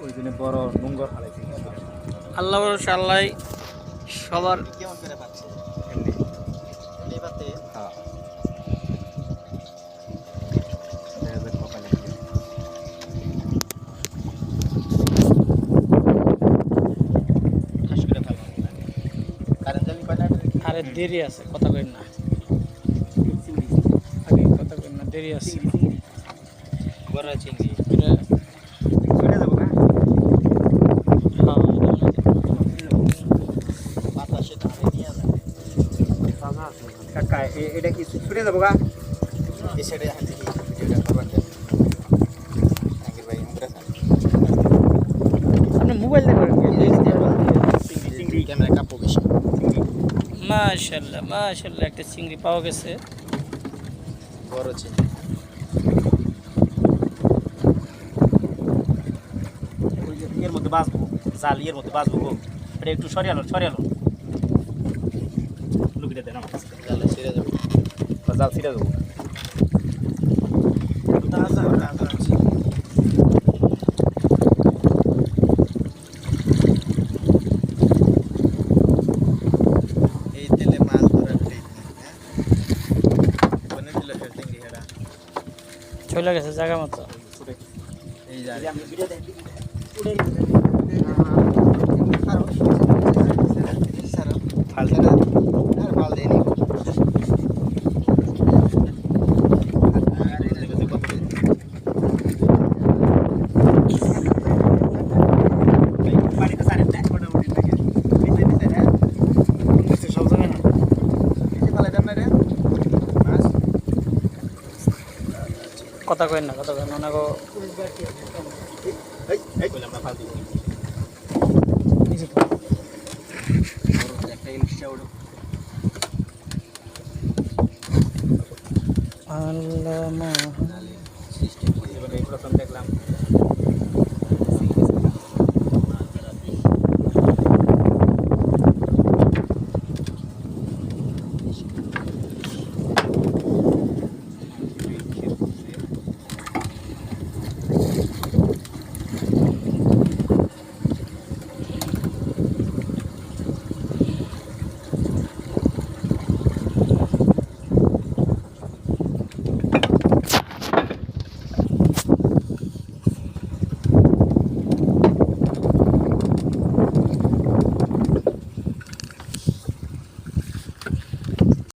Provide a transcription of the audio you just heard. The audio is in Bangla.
ওই জন্য বড় নোংর ফালাইছি আল্লাহ ভরসা আল্লাহ সবার কেমন করে পাচ্ছে এমনি এই পাতে হ্যাঁ দেখা যাক কপালে কি হয়। ঠাস করে ফেলবো কারেন্ট জালি কয়টা আরে দেরি আছে কথা কই না আগে কথা কই না দেরি আছে বড় চিংড়ি এটা চলে যাবো না হ্যাঁ বাতাসে টানে নিয়ে যায় কাকা এটা কি ছুটে যাবো গা এই সাইডে হাতে ভিডিওটা করবার দেন আঙ্কির ভাই আমরা আপনি মোবাইল দেখবেন চিংড়ি ক্যামেরা কাপো বেশি মাশাআল্লাহ মাশাআল্লাহ একটা চিংড়ি পাওয়া গেছে বড় চিংড়ি ওই যে এর মধ্যে বাঁচবো জাল এর মধ্যে বাঁচবো গো এটা একটু সরিয়ালো লুকিয়ে দেন আমার কাছে জালে ছেড়ে যাবে জাল ছিঁড়ে দেবো তাজা তাজা আছে এই তেলে মাছ ধরার টেকনিক হ্যাঁ কোনে দিল ফের চিংড়ি হেডা চলে গেছে জায়গা মতো এই যা আমি ভিডিও দেখি ফাল দেনা আর ফাল দেনি বাড়িতে সারেন না মোটামুটি লাগে সব জায়গায় না কথা কই না ওনাকে আল্লাহ দেখলাম